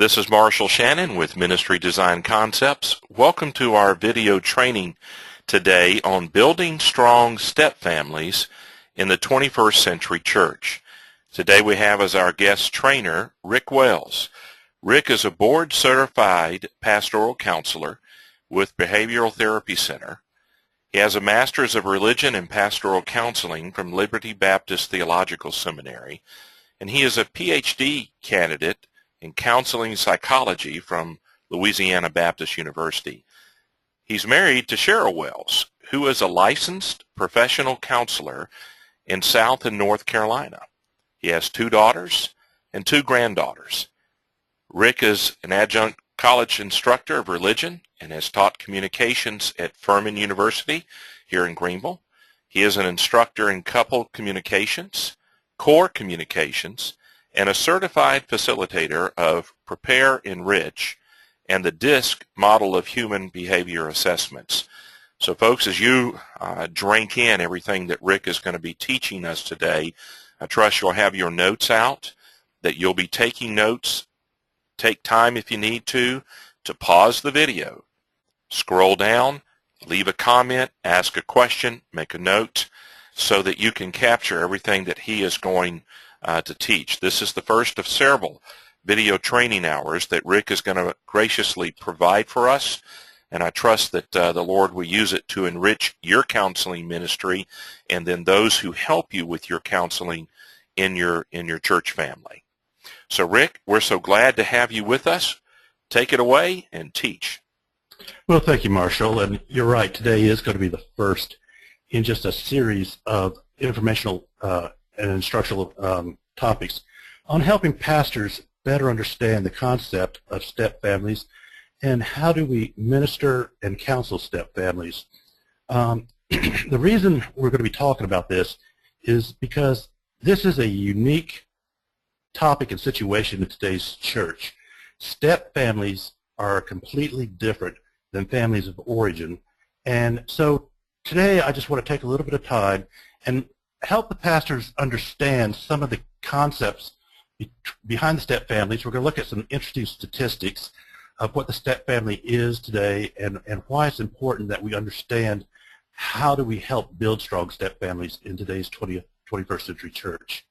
This is Marshall Shannon with Ministry Design Concepts. Welcome to our video training today on building strong step families in the 21st century church. Today we have as our guest trainer Rick Wells. Rick is a board-certified pastoral counselor with Behavioral Therapy Center. He has a Master's of Religion and Pastoral Counseling from Liberty Baptist Theological Seminary, and he is a PhD candidate in counseling psychology from Louisiana Baptist University. He's married to Cheryl Wells, who is a licensed professional counselor in South and North Carolina. He has 2 daughters and 2 granddaughters. Rick is an adjunct college instructor of religion and has taught communications at Furman University here in Greenville. He is an instructor in couple communications, core communications, and a certified facilitator of Prepare Enrich and the DISC model of human behavior assessments. So folks, as you drink in everything that Rick is going to be teaching us today, I trust you'll have your notes out, that you'll be taking notes. Take time if you need to pause the video, scroll down, leave a comment, ask a question, make a note, so that you can capture everything that he is going to teach. This is the first of several video training hours that Rick is going to graciously provide for us, and I trust that the Lord will use it to enrich your counseling ministry and then those who help you with your counseling in your church family. So Rick, we're so glad to have you with us. Take it away and teach. Well, thank you, Marshall, and you're right. Today is going to be the first in just a series of informational and instructional topics on helping pastors better understand the concept of step families and how do we minister and counsel step families. The reason we're going to be talking about this is because this is a unique topic and situation in today's church. Step families are completely different than families of origin, and so today I just want to take a little bit of time and help the pastors understand some of the concepts behind the step families. We're going to look at some interesting statistics of what the step family is today and why it's important that we understand how do we help build strong step families in today's 21st century church.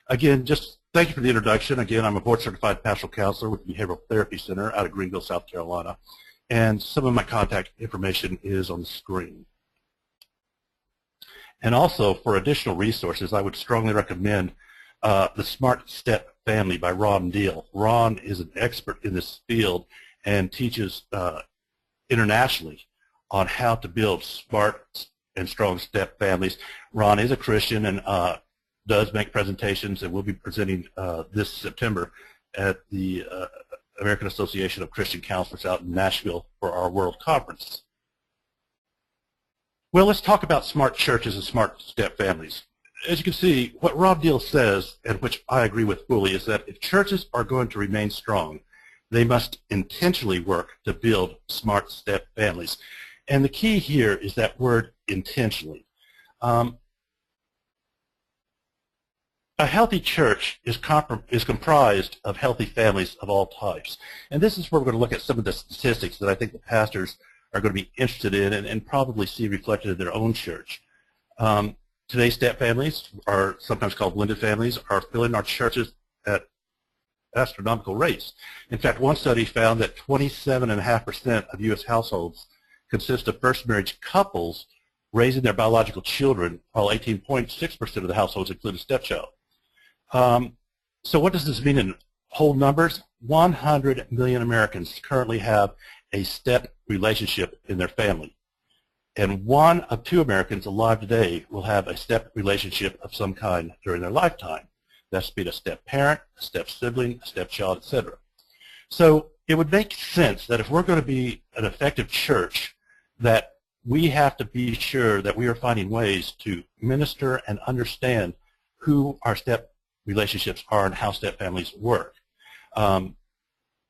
Again, just thank you for the introduction. Again, I'm a board-certified pastoral counselor with the Behavioral Therapy Center out of Greenville, South Carolina, and some of my contact information is on the screen. And also, for additional resources, I would strongly recommend the Smart Step Family by Ron Deal. Ron is an expert in this field and teaches internationally on how to build smart and strong step families. Ron is a Christian and does make presentations, and will be presenting this September at the American Association of Christian Counselors out in Nashville for our World Conference. Well, let's talk about smart churches and smart step families. As you can see, what Ron Deal says, and which I agree with fully, is that if churches are going to remain strong, they must intentionally work to build smart step families. And the key here is that word intentionally. A healthy church is comprised of healthy families of all types. And this is where we're going to look at some of the statistics that I think the pastors are going to be interested in and probably see reflected in their own church. Today's step families, are sometimes called blended families, are filling our churches at astronomical rates. In fact, one study found that 27.5% of U.S. households consist of first marriage couples raising their biological children, while 18.6% of the households include a stepchild. So what does this mean in whole numbers? 100 million Americans currently have a step relationship in their family. And 1 of 2 Americans alive today will have a step relationship of some kind during their lifetime. That's be a step parent, a step sibling, a stepchild, etc. So it would make sense that if we're going to be an effective church, that we have to be sure that we are finding ways to minister and understand who our step relationships are and how step families work.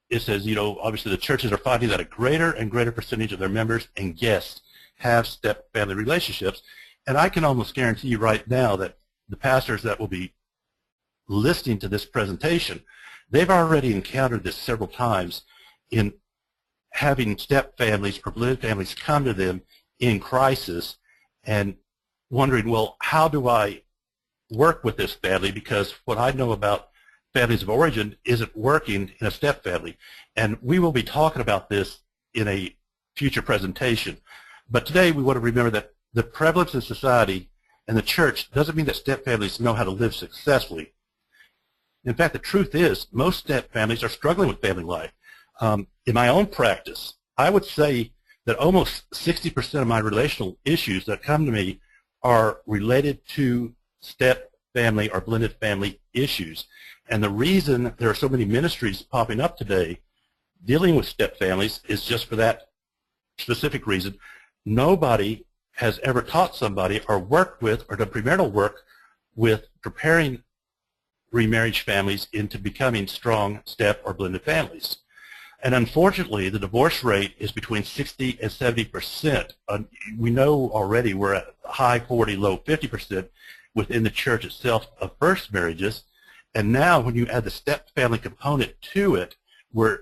It says, obviously the churches are finding that a greater and greater percentage of their members and guests have step family relationships. And I can almost guarantee you right now that the pastors that will be listening to this presentation, they've already encountered this several times in having step families or blended families come to them in crisis and wondering, well, how do I work with this family, because what I know about families of origin isn't working in a step family. And we will be talking about this in a future presentation. But today we want to remember that the prevalence in society and the church doesn't mean that step families know how to live successfully. In fact, the truth is most step families are struggling with family life. In my own practice, I would say that almost 60% of my relational issues that come to me are related to step family or blended family issues. And the reason there are so many ministries popping up today dealing with step families is just for that specific reason. Nobody has ever taught somebody or worked with or done premarital work with preparing remarriage families into becoming strong step or blended families. And unfortunately, the divorce rate is between 60 and 70%. We know already we're at high 40, low 50% within the church itself of first marriages. And now when you add the step family component to it, we're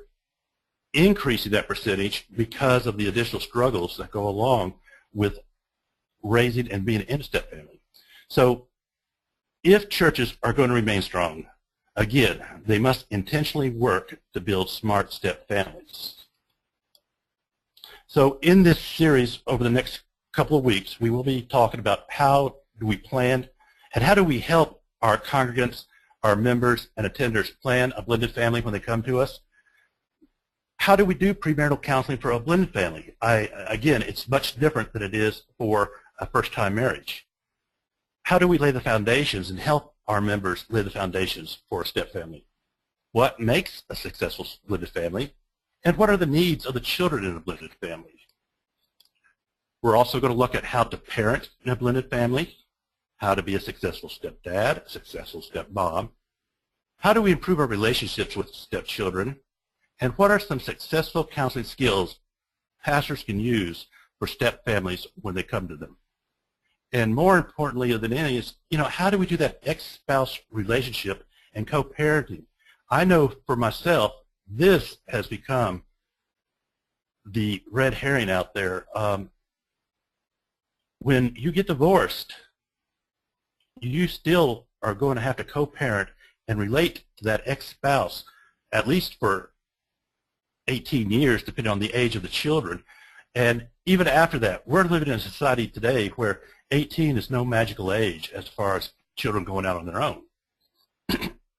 increasing that percentage because of the additional struggles that go along with raising and being in a step family. So if churches are going to remain strong, again, they must intentionally work to build smart step families. So in this series over the next couple of weeks, we will be talking about how do we plan and how do we help our congregants, our members, and attenders plan a blended family when they come to us. How do we do premarital counseling for a blended family? Again, it's much different than it is for a first-time marriage. How do we lay the foundations and help our members lay the foundations for a step family? What makes a successful blended family? And what are the needs of the children in a blended family? We're also going to look at how to parent in a blended family, how to be a successful stepdad, a successful stepmom. How do we improve our relationships with stepchildren? And what are some successful counseling skills pastors can use for step families when they come to them? And more importantly than any is, how do we do that ex-spouse relationship and co-parenting? I know for myself, this has become the red herring out there. When you get divorced, you still are going to have to co-parent and relate to that ex-spouse, at least for 18 years, depending on the age of the children. And even after that, we're living in a society today where 18 is no magical age as far as children going out on their own.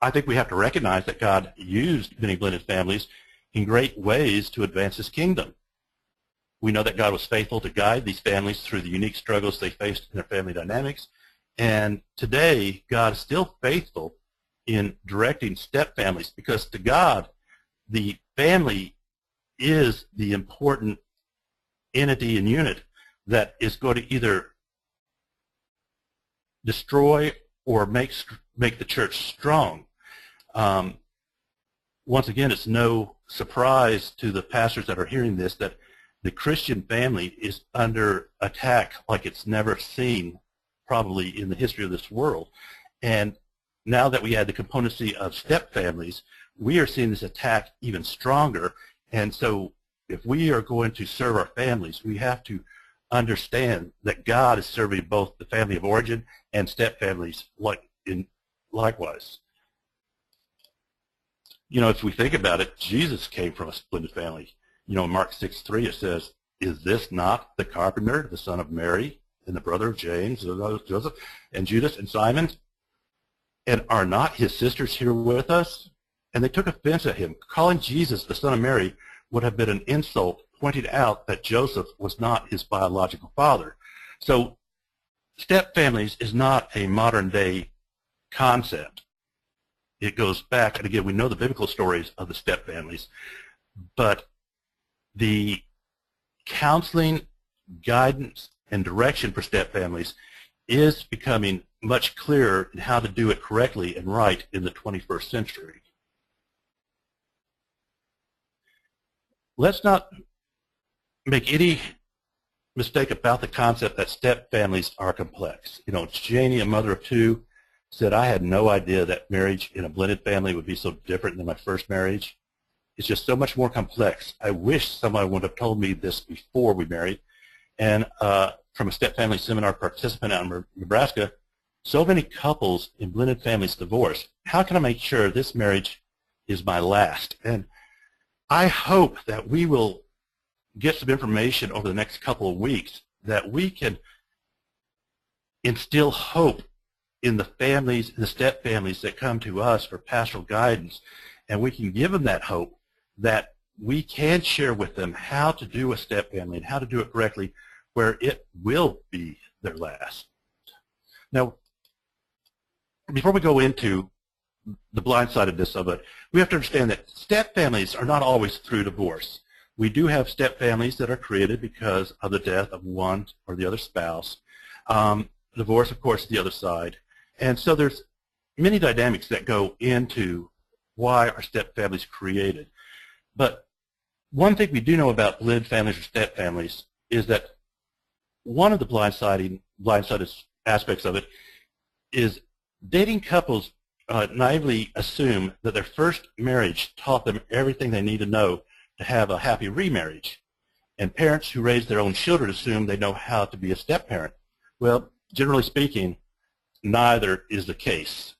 I think we have to recognize that God used many blended families in great ways to advance His kingdom. We know that God was faithful to guide these families through the unique struggles they faced in their family dynamics. And today, God is still faithful in directing step families, because to God, the family is the important entity and unit that is going to either destroy or make the church strong. Once again, it's no surprise to the pastors that are hearing this that the Christian family is under attack like it's never seen probably in the history of this world. And now that we add the componency of step families, we are seeing this attack even stronger. And so if we are going to serve our families, we have to understand that God is serving both the family of origin and step families likewise. If we think about it, Jesus came from a blended family. In Mark 6:3 it says, "Is this not the carpenter, the son of Mary, and the brother of James, Joseph, and Judas, and Simon? And are not his sisters here with us?" And they took offense at him. Calling Jesus the son of Mary would have been an insult, pointing out that Joseph was not his biological father. So step families is not a modern day concept. It goes back, and again, we know the biblical stories of the step families, but the counseling, guidance, and direction for step families is becoming much clearer in how to do it correctly and right in the 21st century. Let's not make any mistake about the concept that step families are complex. Janie, a mother of two, said, I had no idea that marriage in a blended family would be so different than my first marriage. It's just so much more complex. I wish someone would have told me this before we married. And from a step-family seminar participant out in Nebraska, so many couples in blended families divorce. How can I make sure this marriage is my last? And I hope that we will get some information over the next couple of weeks that we can instill hope in the families, the step families that come to us for pastoral guidance, and we can give them that hope that we can share with them how to do a step family and how to do it correctly where it will be their last. Now, before we go into the blindsidedness of it, we have to understand that step families are not always through divorce. We do have step families that are created because of the death of one or the other spouse. Divorce, of course, is the other side. And so there's many dynamics that go into why our step families created. But one thing we do know about blended families or step families is that one of the blindsided aspects of it is dating couples naively assume that their first marriage taught them everything they need to know to have a happy remarriage. And parents who raise their own children assume they know how to be a step-parent. Well, generally speaking, neither is the case.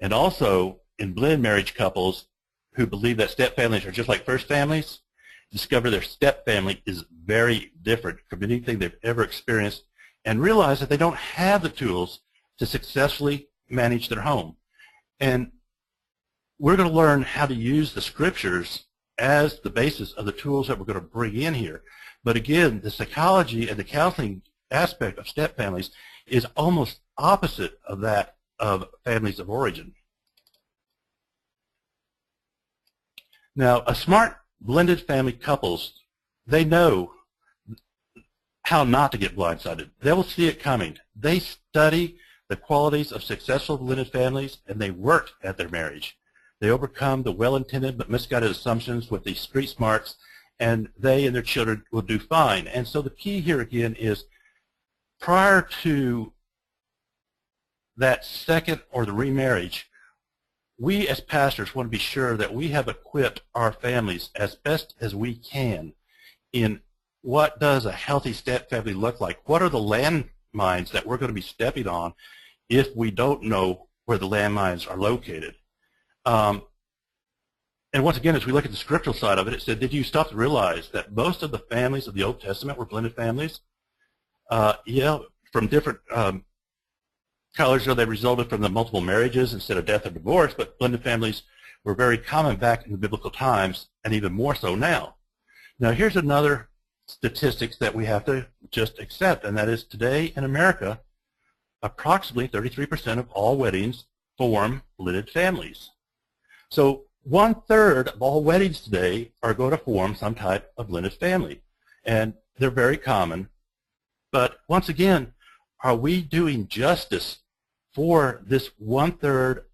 And also, in blended marriage couples who believe that step-families are just like first families, discover their step-family is very different from anything they've ever experienced and realize that they don't have the tools to successfully manage their home. And we're going to learn how to use the scriptures as the basis of the tools that we're going to bring in here. But again, the psychology and the counseling aspect of step families is almost opposite of that of families of origin. Now, a smart blended family couples, they know how not to get blindsided. They will see it coming. They study the qualities of successful blended families, and they work at their marriage. They overcome the well-intended but misguided assumptions with the street smarts, and they and their children will do fine. And so the key here again is prior to that second or the remarriage, we as pastors want to be sure that we have equipped our families as best as we can in what does a healthy step family look like? What are the landmines that we're going to be stepping on if we don't know where the landmines are located? And once again, as we look at the scriptural side of it, it said, did you stop to realize that most of the families of the Old Testament were blended families? Yeah, from different colors, they resulted from the multiple marriages instead of death or divorce, but blended families were very common back in the biblical times, and even more so now. Now, here's another statistics that we have to just accept, and that is today in America, approximately 33% of all weddings form blended families. So 1/3 of all weddings today are going to form some type of blended family, and they're very common. But once again, are we doing justice for this 1/3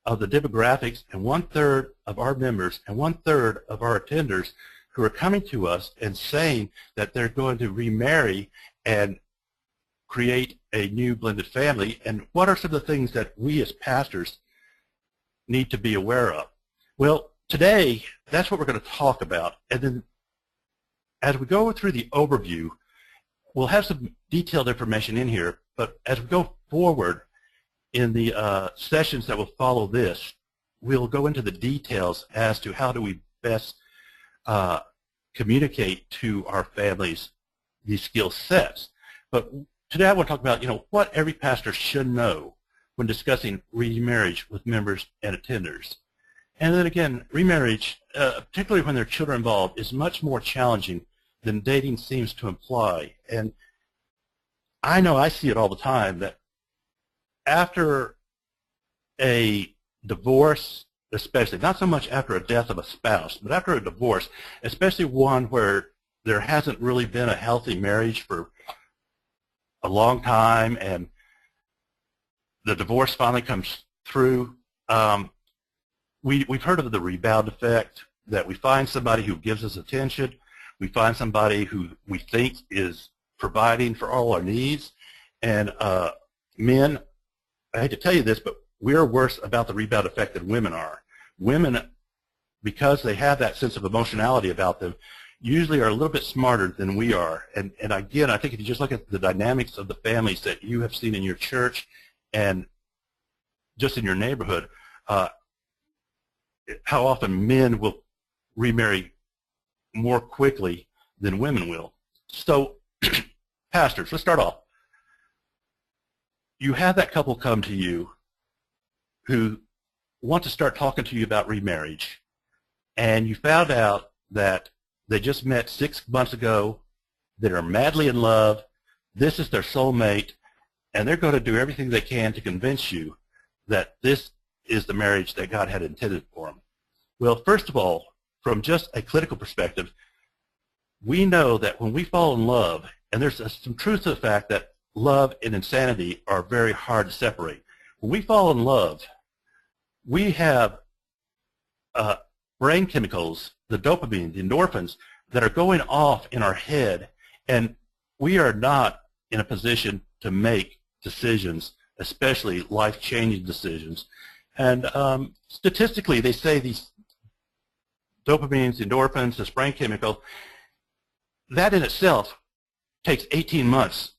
of the demographics and 1/3 of our members and 1/3 of our attenders who are coming to us and saying that they're going to remarry and create a new blended family? And what are some of the things that we as pastors need to be aware of? Well, today, that's what we're going to talk about. And then as we go through the overview, we'll have some detailed information in here, but as we go forward in the sessions that will follow this, we'll go into the details as to how do we best communicate to our families these skill sets. But today I want to talk about, what every pastor should know when discussing remarriage with members and attenders. And then again, remarriage, particularly when there are children involved, is much more challenging than dating seems to imply. And I know I see it all the time that after a divorce, especially, not so much after a death of a spouse, but after a divorce, especially one where there hasn't really been a healthy marriage for a long time and the divorce finally comes through, we've heard of the rebound effect, that we find somebody who gives us attention, we find somebody who we think is providing for all our needs, and men I hate to tell you this, but we're worse about the rebound effect than women are. Women, because they have that sense of emotionality about them, usually are a little bit smarter than we are. And again, I think if you just look at the dynamics of the families that you have seen in your church and just in your neighborhood, how often men will remarry more quickly than women will. So, pastors, let's start off. You have that couple come to you who want to start talking to you about remarriage, and you found out that they just met 6 months ago, that are madly in love, this is their soulmate, and they're going to do everything they can to convince you that this is the marriage that God had intended for them. Well, first of all, from just a clinical perspective, we know that when we fall in love, and there's some truth to the fact that love and insanity are very hard to separate. When we fall in love, we have brain chemicals, the dopamine, the endorphins, that are going off in our head, and we are not in a position to make decisions, especially life-changing decisions. And statistically, they say these dopamines, endorphins, this brain chemical, that in itself takes 18 months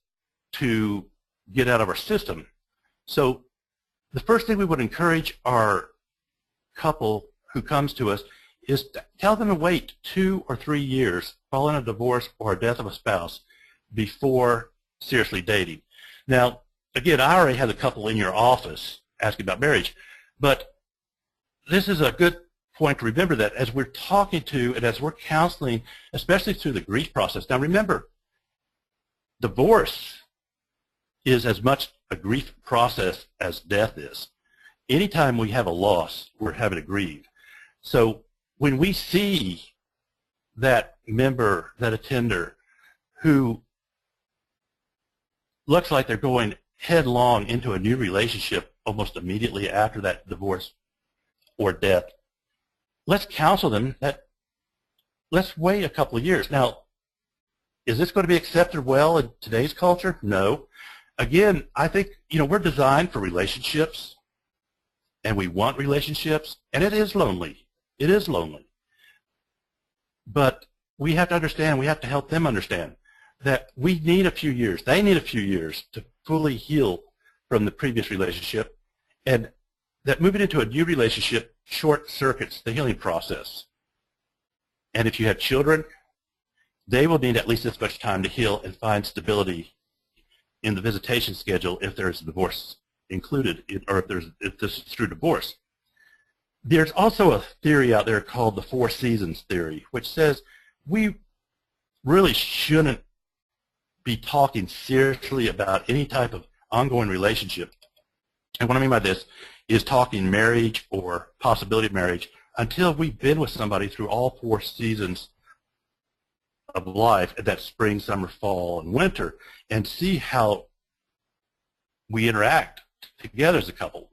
to get out of our system. So the first thing we would encourage our couple who comes to us is to tell them to wait 2 or 3 years following a divorce or a death of a spouse before seriously dating. Now, again, I already had a couple in your office asking about marriage, but this is a good point to remember that as we're talking to and as we're counseling, especially through the grief process. Now remember, divorce is as much a grief process as death is. Anytime we have a loss, we're having to grieve. So when we see that member, that attender, who looks like they're going headlong into a new relationship almost immediately after that divorce or death, let's counsel them that let's wait a couple of years. Now, is this going to be accepted well in today's culture? No. Again, I think, we're designed for relationships, and we want relationships, and it is lonely. It is lonely. But we have to understand, we have to help them understand that we need a few years. They need a few years to fully heal from the previous relationship, and that moving into a new relationship short-circuits the healing process. And if you have children, they will need at least this much time to heal and find stability in the visitation schedule if there's a divorce included, or if this is through divorce. There's also a theory out there called the 4 seasons theory, which says we really shouldn't be talking seriously about any type of ongoing relationship. And what I mean by this is talking marriage or possibility of marriage until we've been with somebody through all 4 seasons of life, that spring, summer, fall, and winter, and see how we interact together as a couple.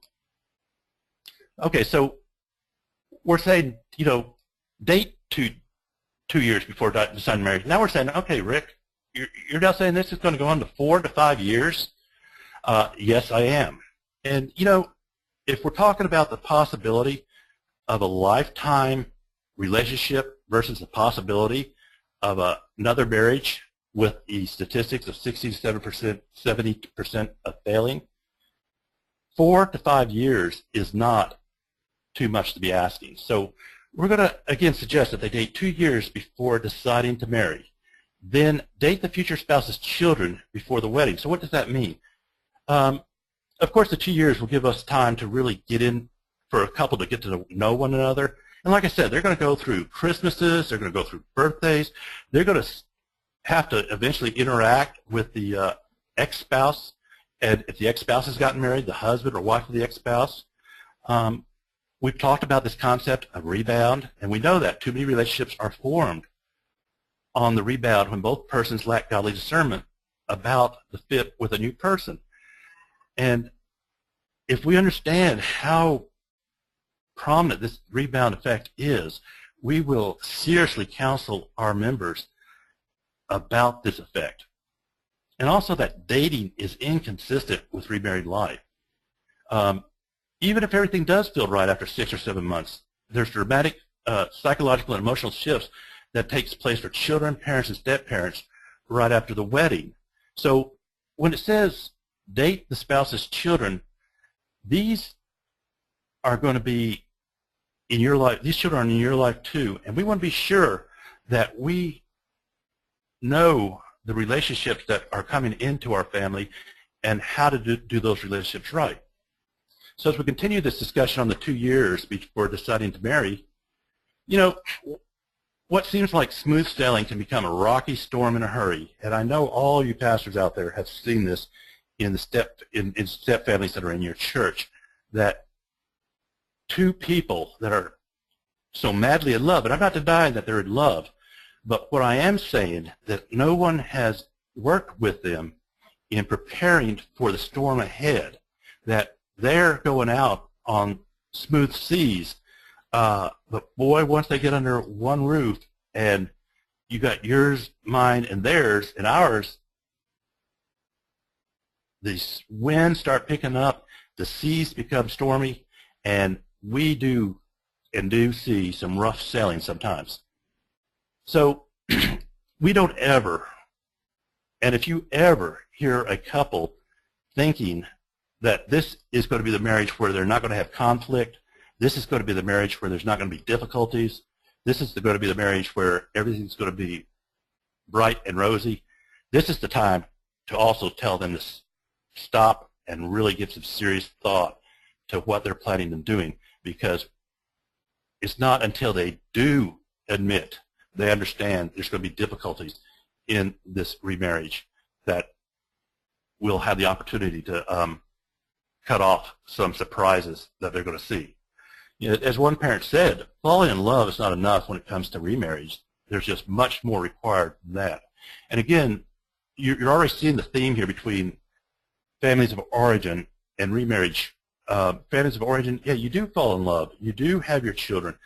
Okay, so we're saying, date 2 years before deciding marriage. Now we're saying, okay, Rick, you're now saying this is going to go on to 4 to 5 years? Yes, I am. And, if we're talking about the possibility of a lifetime relationship versus the possibility of another marriage with the statistics of 67%, 70% of failing, 4 to 5 years is not too much to be asking. So we're going to, again, suggest that they date 2 years before deciding to marry. Then date the future spouse's children before the wedding. So what does that mean? Of course, the 2 years will give us time to really get in for a couple to get to know one another. And like I said, they're going to go through Christmases, they're going to go through birthdays, they're going to have to eventually interact with the ex-spouse, and if the ex-spouse has gotten married, the husband or wife of the ex-spouse. We've talked about this concept of rebound, and we know that too many relationships are formed on the rebound when both persons lack godly discernment about the fit with a new person. And if we understand how prominent this rebound effect is, we will seriously counsel our members about this effect. And also that dating is inconsistent with remarried life. Even if everything does feel right after 6 or 7 months, there's dramatic psychological and emotional shifts that takes place for children, parents, and step-parents right after the wedding. So when it says date the spouse's children, these are going to be in your life. These children are in your life too, and we want to be sure that we know the relationships that are coming into our family and how to do those relationships right. So as we continue this discussion on the 2 years before deciding to marry, you know, what seems like smooth sailing can become a rocky storm in a hurry. And I know all you pastors out there have seen this in step families that are in your church, that two people that are so madly in love, and I'm not denying that they're in love, but what I am saying that no one has worked with them in preparing for the storm ahead, that they're going out on smooth seas. But boy, once they get under one roof and you got yours, mine, and theirs, and ours, the winds start picking up, the seas become stormy, and we do see some rough sailing sometimes. So we don't ever, and if you ever hear a couple thinking that this is going to be the marriage where they're not going to have conflict, this is going to be the marriage where there's not going to be difficulties, this is going to be the marriage where everything's going to be bright and rosy, this is the time to also tell them to stop and really give some serious thought to what they're planning on doing, because it's not until they do admit they understand there's going to be difficulties in this remarriage that we'll have the opportunity to cut off some surprises that they're going to see. You know, as one parent said, falling in love is not enough when it comes to remarriage. There's just much more required than that. And again, you're already seeing the theme here between families of origin and remarriage. Families of origin, yeah, you do fall in love. You do have your children.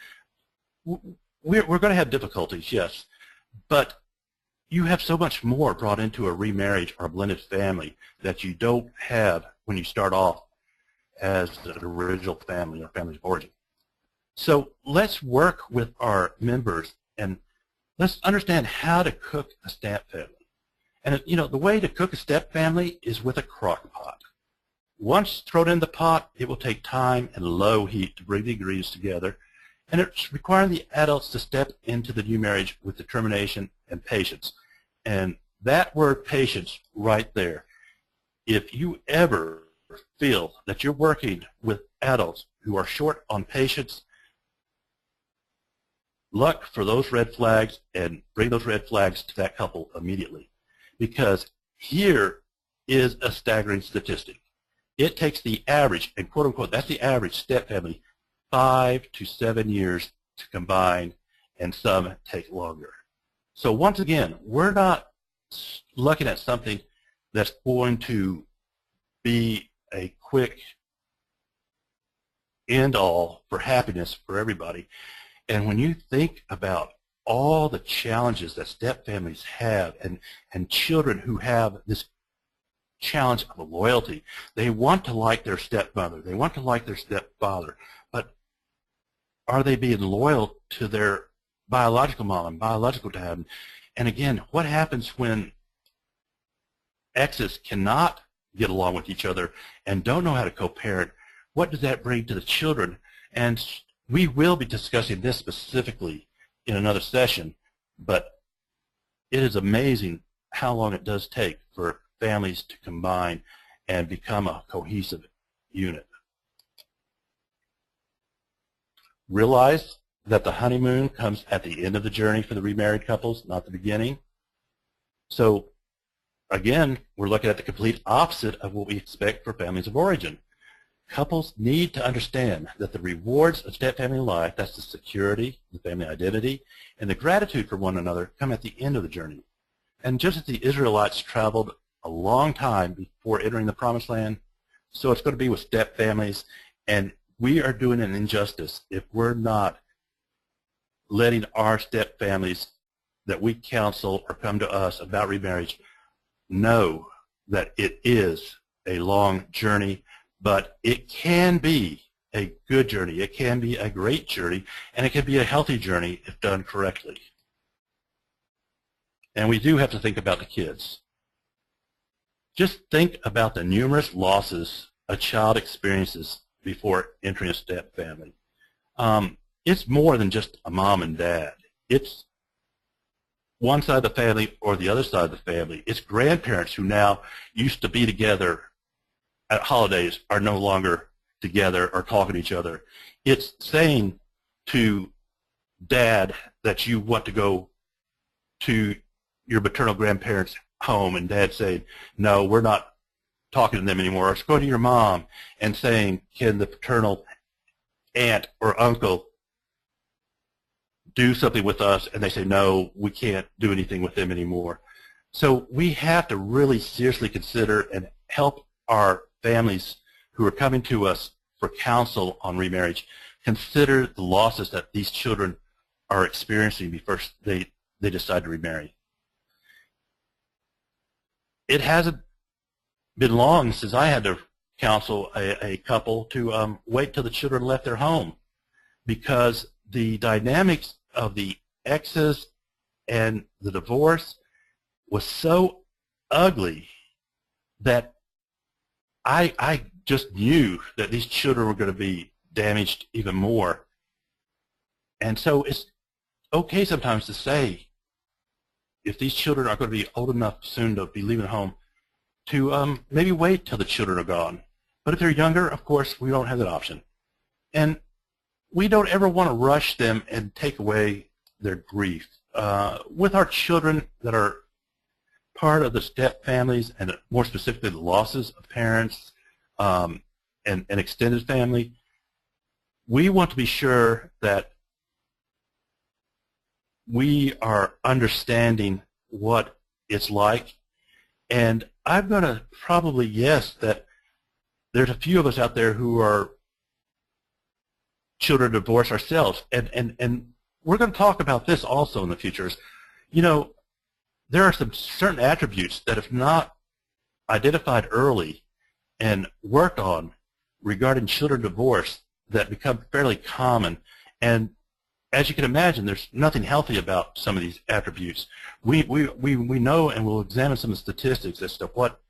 We're going to have difficulties, yes, but you have so much more brought into a remarriage or a blended family that you don't have when you start off as an original family or family of origin. So let's work with our members and let's understand how to cook a step family. And you know, the way to cook a step family is with a crock pot. Once thrown in the pot, it will take time and low heat to bring the ingredients together, and it's requiring the adults to step into the new marriage with determination and patience. And that word patience right there, if you ever feel that you're working with adults who are short on patience, look for those red flags and bring those red flags to that couple immediately. Because here is a staggering statistic. It takes the average, and quote unquote, that's the average step family, 5 to 7 years to combine, and some take longer. So once again, we're not looking at something that's going to be a quick end all for happiness for everybody. And when you think about all the challenges that step families have, and children who have this challenge of loyalty, they want to like their stepmother, they want to like their stepfather, but are they being loyal to their biological mom and biological dad? And again, what happens when exes cannot get along with each other and don't know how to co-parent? What does that bring to the children? And we will be discussing this specifically in another session, but it is amazing how long it does take for families to combine and become a cohesive unit. Realize that the honeymoon comes at the end of the journey for the remarried couples, not the beginning. So again, we're looking at the complete opposite of what we expect for families of origin. Couples need to understand that the rewards of step-family life, that's the security, the family identity, and the gratitude for one another, come at the end of the journey. And just as the Israelites traveled a long time before entering the Promised Land, so it's going to be with step families, and we are doing an injustice if we're not letting our step families that we counsel or come to us about remarriage know that it is a long journey, but it can be a good journey. It can be a great journey, and it can be a healthy journey if done correctly. And we do have to think about the kids. Just think about the numerous losses a child experiences before entering a step family. It's more than just a mom and dad. It's one side of the family or the other side of the family. It's grandparents who now used to be together at holidays are no longer together or talking to each other. It's saying to dad that you want to go to your maternal grandparents' home, and dad saying, no, we're not talking to them anymore. Or it's going to your mom and saying, can the paternal aunt or uncle do something with us? And they say, no, we can't do anything with them anymore. So we have to really seriously consider and help our families who are coming to us for counsel on remarriage consider the losses that these children are experiencing before they decide to remarry. It hasn't been long since I had to counsel a couple to wait till the children left their home, because the dynamics of the exes and the divorce was so ugly that I just knew that these children were going to be damaged even more. And so it's okay sometimes to say, if these children are going to be old enough soon to be leaving home, to maybe wait till the children are gone. But if they're younger, of course, we don't have that option. And we don't ever want to rush them and take away their grief. With our children that are part of the step families, and more specifically the losses of parents and extended family, we want to be sure that we are understanding what it's like. And I'm going to probably guess that there's a few of us out there who are children of divorce ourselves. And we're going to talk about this also in the future. You know, there are some certain attributes that if not identified early and worked on regarding children of divorce that become fairly common. And as you can imagine, there's nothing healthy about some of these attributes. We know, and we'll examine some of the statistics as to what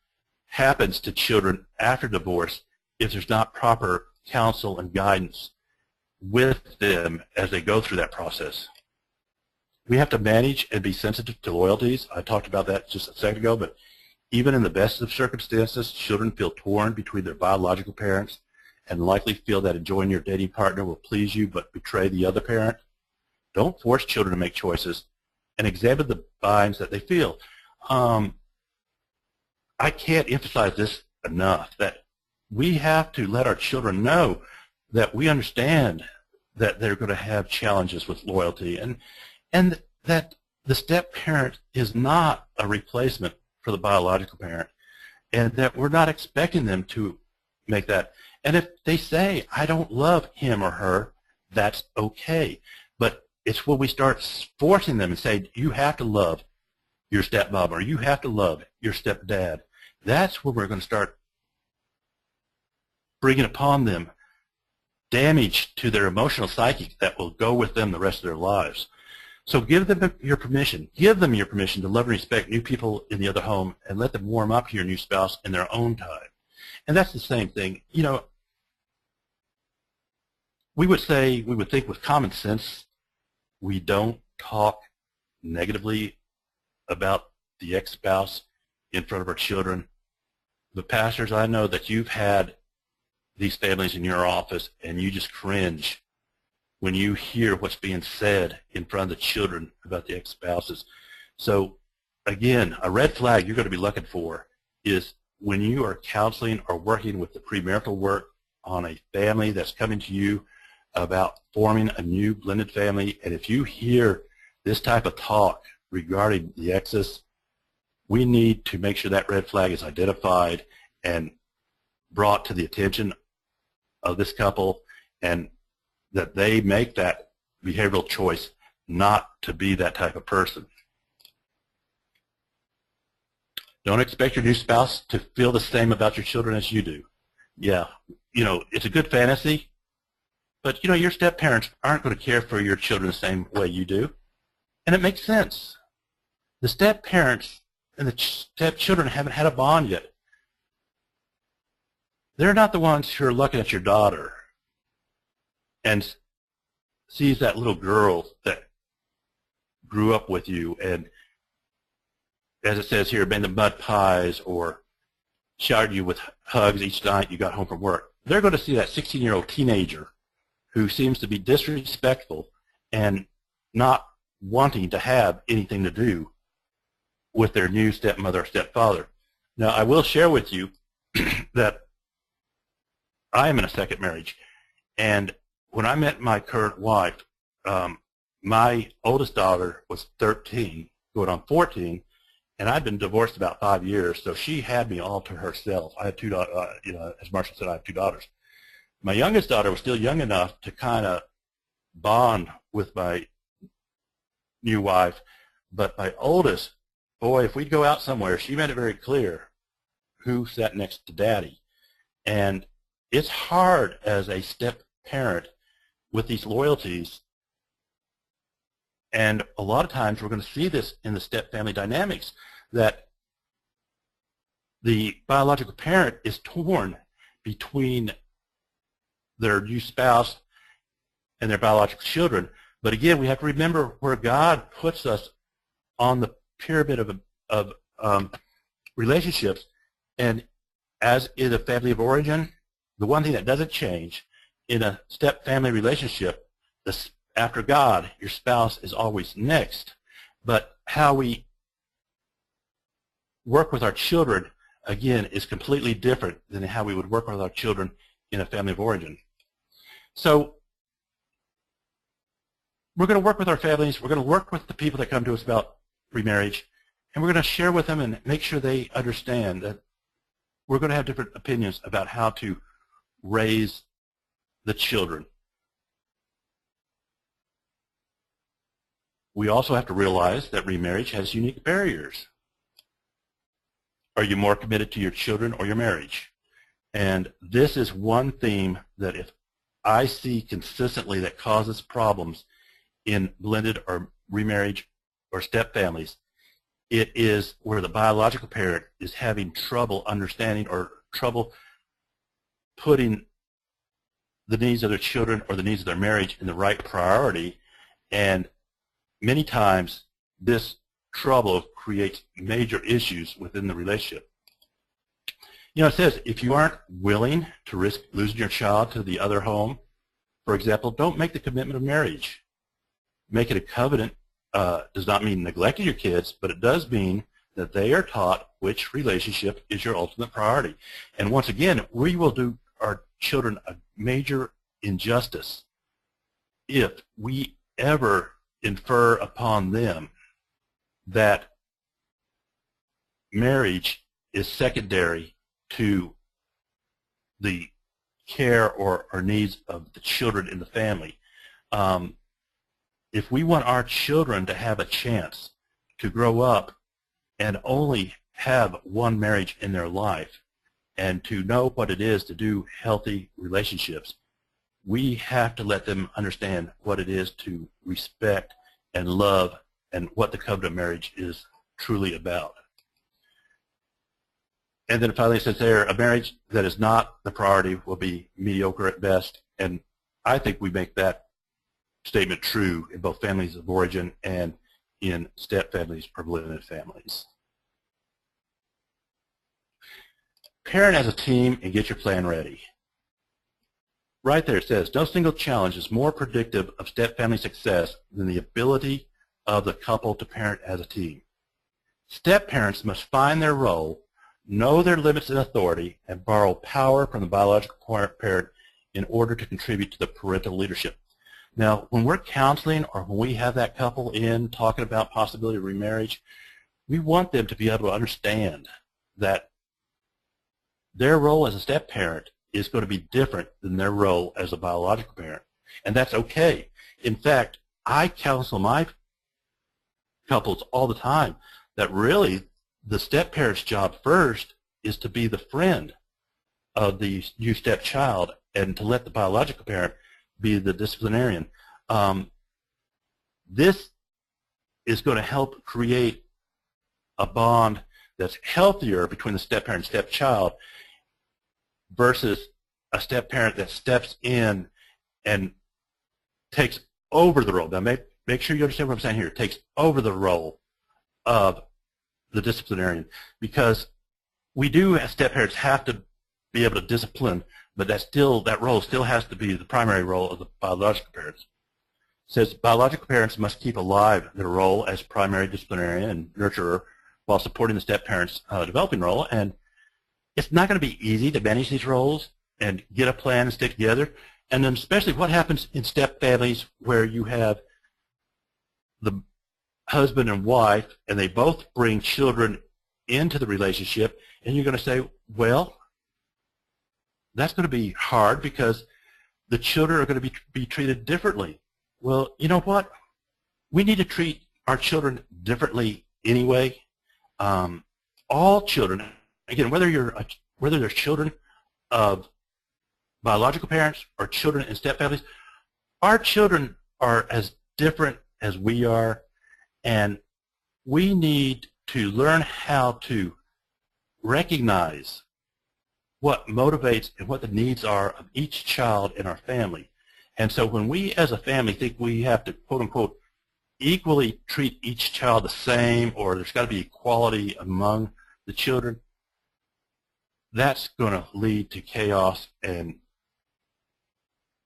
happens to children after divorce if there's not proper counsel and guidance with them as they go through that process. We have to manage and be sensitive to loyalties. I talked about that just a second ago, but even in the best of circumstances, children feel torn between their biological parents and likely feel that enjoying your dating partner will please you but betray the other parent. Don't force children to make choices, and examine the binds that they feel. I can't emphasize this enough, that we have to let our children know that we understand that they're going to have challenges with loyalty, and that the step parent is not a replacement for the biological parent, and that we're not expecting them to make that. And if they say, I don't love him or her, that's okay. But it's when we start forcing them and say, you have to love your stepmom or you have to love your stepdad, that's when we're going to start bringing upon them damage to their emotional psyche that will go with them the rest of their lives. So give them your permission. Give them your permission to love and respect new people in the other home, and let them warm up to your new spouse in their own time. And that's the same thing. You know, we would think with common sense, we don't talk negatively about the ex-spouse in front of our children. But pastors, I know that you've had these families in your office and you just cringe when you hear what's being said in front of the children about the ex-spouses. So again, a red flag you're going to be looking for is when you are counseling or working with the premarital work on a family that's coming to you about forming a new blended family, and if you hear this type of talk regarding the exes, we need to make sure that red flag is identified and brought to the attention of this couple, and that they make that behavioral choice not to be that type of person. Don't expect your new spouse to feel the same about your children as you do. Yeah, it's a good fantasy, but your step parents aren't going to care for your children the same way you do, and it makes sense. The step parents and the step children haven't had a bond yet. They're not the ones who are looking at your daughter and sees that little girl that grew up with you and, as it says here, made the mud pies or showered you with hugs each night you got home from work. They're going to see that 16-year-old teenager who seems to be disrespectful and not wanting to have anything to do with their new stepmother or stepfather. Now, I will share with you that I am in a second marriage, and when I met my current wife, my oldest daughter was 13, going on 14, and I'd been divorced about 5 years, so she had me all to herself. I had two daughters, as Marcia said, I have two daughters. My youngest daughter was still young enough to kind of bond with my new wife, but my oldest, boy, if we'd go out somewhere, she made it very clear who sat next to Daddy. And it's hard as a step parent with these loyalties, and a lot of times we're going to see this in the step family dynamics, that the biological parent is torn between their new spouse and their biological children. But again, we have to remember where God puts us on the pyramid of relationships. And as in a family of origin, the one thing that doesn't change in a step family relationship, after God, your spouse is always next. But how we work with our children, again, is completely different than how we would work with our children in a family of origin. So we're going to work with our families. We're going to work with the people that come to us about remarriage, and we're going to share with them and make sure they understand that we're going to have different opinions about how to raise the children. We also have to realize that remarriage has unique barriers. Are you more committed to your children or your marriage? And this is one theme that if I see consistently that causes problems in blended or remarriage or step families, it is where the biological parent is having trouble understanding or trouble putting the needs of their children or the needs of their marriage in the right priority. And many times this trouble creates major issues within the relationship. It says if you aren't willing to risk losing your child to the other home, for example, don't make the commitment of marriage. Make it a covenant does not mean neglecting your kids, but it does mean that they are taught which relationship is your ultimate priority. And once again, we will do our children a major injustice if we ever infer upon them that marriage is secondary to the care or needs of the children in the family. If we want our children to have a chance to grow up and only have one marriage in their life and to know what it is to do healthy relationships, we have to let them understand what it is to respect and love and what the covenant of marriage is truly about. And then finally it says there, a marriage that is not the priority will be mediocre at best. And I think we make that statement true in both families of origin and in step families or blended families. Parent as a team and get your plan ready. Right there it says, no single challenge is more predictive of step family success than the ability of the couple to parent as a team. Step parents must find their role, know their limits and authority, and borrow power from the biological parent in order to contribute to the parental leadership. Now, when we're counseling or when we have that couple in talking about possibility of remarriage, we want them to be able to understand that their role as a step parent is going to be different than their role as a biological parent. And that's okay. In fact, I counsel my couples all the time that really the step parent's job first is to be the friend of the new stepchild and to let the biological parent be the disciplinarian. This is going to help create a bond that's healthier between the step-parent and stepchild versus a step-parent that steps in and takes over the role. Now, make sure you understand what I'm saying here. It takes over the role of the disciplinarian, because we do, as step-parents, have to be able to discipline, but that role still has to be the primary role of the biological parents. It says biological parents must keep alive their role as primary disciplinarian and nurturer while supporting the step-parent's developing role. And it's not going to be easy to manage these roles and get a plan and stick together. And then especially what happens in step families where you have the husband and wife and they both bring children into the relationship, and you're going to say, well, that's going to be hard because the children are going to be treated differently. Well, you know what? We need to treat our children differently anyway. All children, again, whether they're children of biological parents or children in step families, our children are as different as we are, and we need to learn how to recognize what motivates and what the needs are of each child in our family. And so when we as a family think we have to, quote unquote, equally treat each child the same, or there's got to be equality among the children, that's going to lead to chaos and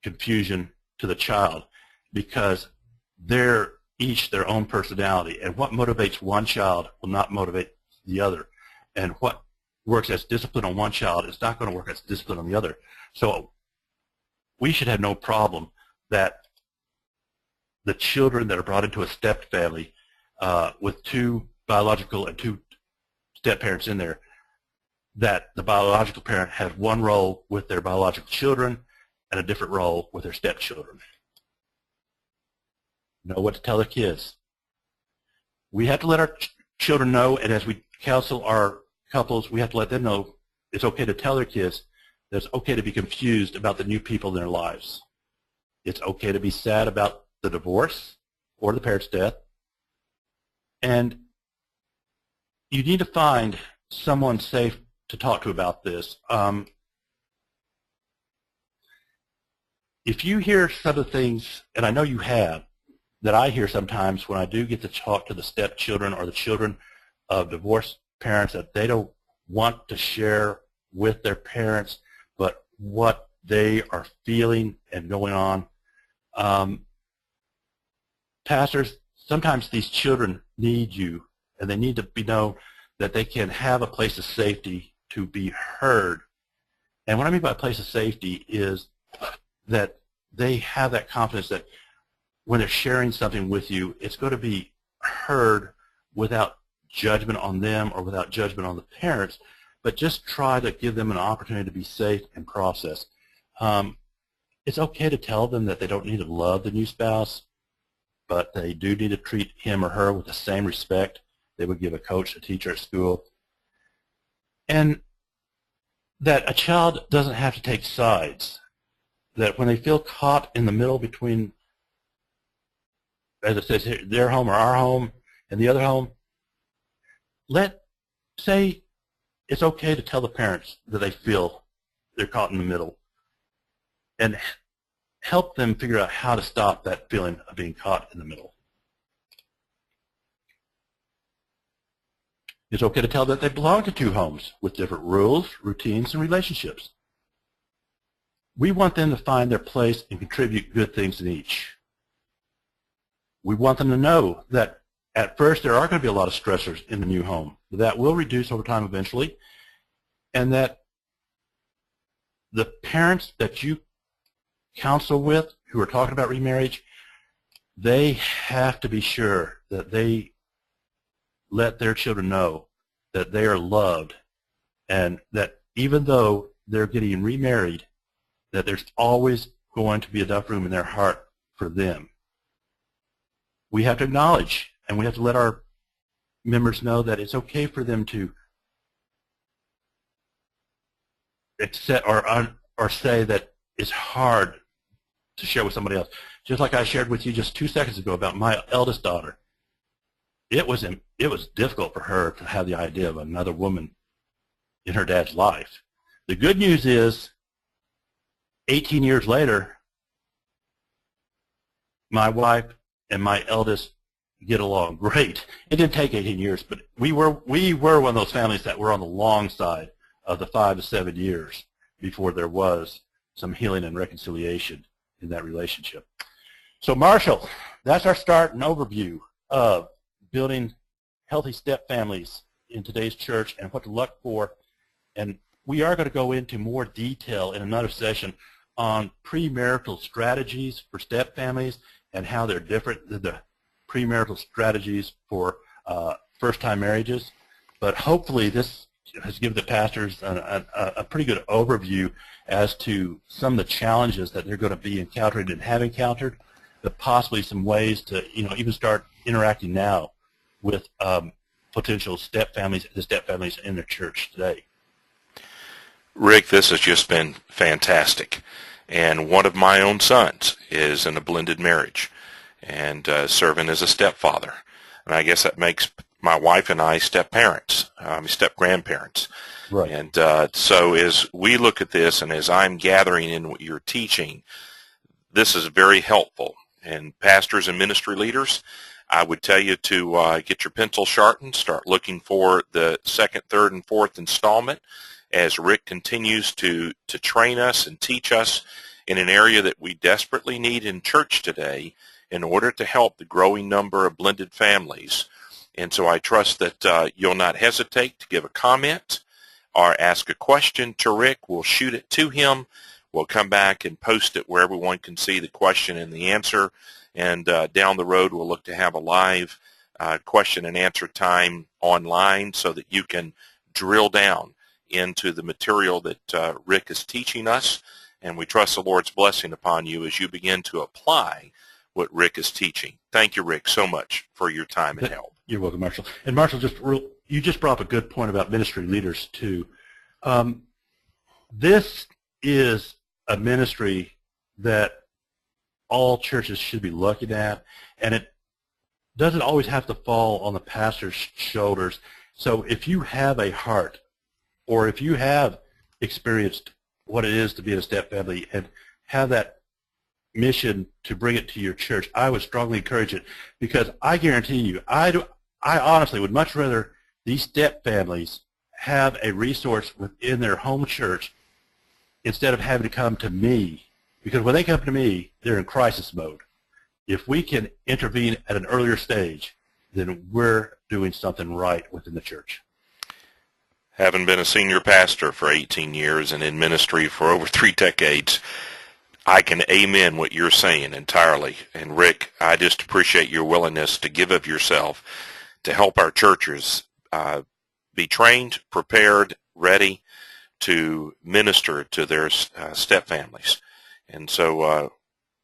confusion to the child, because they're each their own personality, and what motivates one child will not motivate the other, and what works as discipline on one child is not going to work as discipline on the other. So we should have no problem that the children that are brought into a step family with two biological and two step parents in there, that the biological parent has one role with their biological children and a different role with their stepchildren. Know what to tell their kids. We have to let our children know, and as we counsel our couples, we have to let them know it's okay to tell their kids that it's okay to be confused about the new people in their lives. It's okay to be sad about the divorce or the parent's death. And you need to find someone safe to talk to about this. If you hear some of the things, and I know you have, that I hear sometimes when I do get to talk to the stepchildren or the children of divorced parents, that they don't want to share with their parents but what they are feeling and going on. Pastors, sometimes these children need you, and they need to be known that they can have a place of safety to be heard. And what I mean by a place of safety is that they have that confidence that when they're sharing something with you, it's going to be heard without judgment on them or without judgment on the parents, but just try to give them an opportunity to be safe and process. It's okay to tell them that they don't need to love the new spouse, but they do need to treat him or her with the same respect they would give a coach, a teacher at school. And that a child doesn't have to take sides, that when they feel caught in the middle between, as it says here, their home or our home and the other home, say it's okay to tell the parents that they feel they're caught in the middle, and help them figure out how to stop that feeling of being caught in the middle. It's okay to tell that they belong to two homes with different rules, routines, and relationships. We want them to find their place and contribute good things in each. We want them to know that at first there are going to be a lot of stressors in the new home, but that will reduce over time eventually, and that the parents that you counsel with who are talking about remarriage, they have to be sure that they let their children know that they are loved, and that even though they're getting remarried, that there's always going to be enough room in their heart for them. We have to acknowledge, and we have to let our members know that it's okay for them to accept or say that it's hard to share with somebody else. Just like I shared with you just 2 seconds ago about my eldest daughter. It was difficult for her to have the idea of another woman in her dad's life. The good news is, 18 years later, my wife and my eldest get along great. It didn't take 18 years, but we were one of those families that were on the long side of the 5 to 7 years before there was some healing and reconciliation in that relationship. So Marshall, that's our start and overview of building healthy step families in today's church and what to look for. And we are going to go into more detail in another session on premarital strategies for step families and how they're different than the premarital strategies for first-time marriages. But hopefully this has given the pastors a pretty good overview as to some of the challenges that they're going to be encountering and have encountered, but possibly some ways to even start interacting now with potential step families in their church today. Rick, this has just been fantastic. And one of my own sons is in a blended marriage and serving as a stepfather. And I guess that makes my wife and I step-parents, step-grandparents. Right. And so as we look at this and as I'm gathering in what you're teaching, this is very helpful. And pastors and ministry leaders, I would tell you to get your pencil sharpened, start looking for the second, third, and fourth installment as Rick continues to train us and teach us in an area that we desperately need in church today in order to help the growing number of blended families. And so I trust that you'll not hesitate to give a comment or ask a question to Rick. We'll shoot it to him. We'll come back and post it where everyone can see the question and the answer. And down the road, we'll look to have a live question and answer time online so that you can drill down into the material that Rick is teaching us. And we trust the Lord's blessing upon you as you begin to apply what Rick is teaching. Thank you, Rick, so much for your time and help. You're welcome, Marshall. And Marshall, you just brought up a good point about ministry leaders, too. This is a ministry that all churches should be looking at, and it doesn't always have to fall on the pastor's shoulders. So if you have a heart, or if you have experienced what it is to be in a step family and have that mission to bring it to your church, I would strongly encourage it, because I guarantee you, I honestly would much rather these step families have a resource within their home church instead of having to come to me, because when they come to me, they're in crisis mode. If we can intervene at an earlier stage, then we're doing something right within the church. Having been a senior pastor for 18 years and in ministry for over 3 decades, I can amen what you're saying entirely. And Rick, I just appreciate your willingness to give of yourself to help our churches be trained, prepared, ready to minister to their step families. And so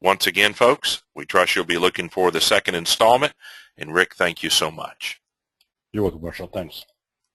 once again, folks, we trust you'll be looking for the second installment. And Rick, thank you so much. You're welcome, Marshall. Thanks.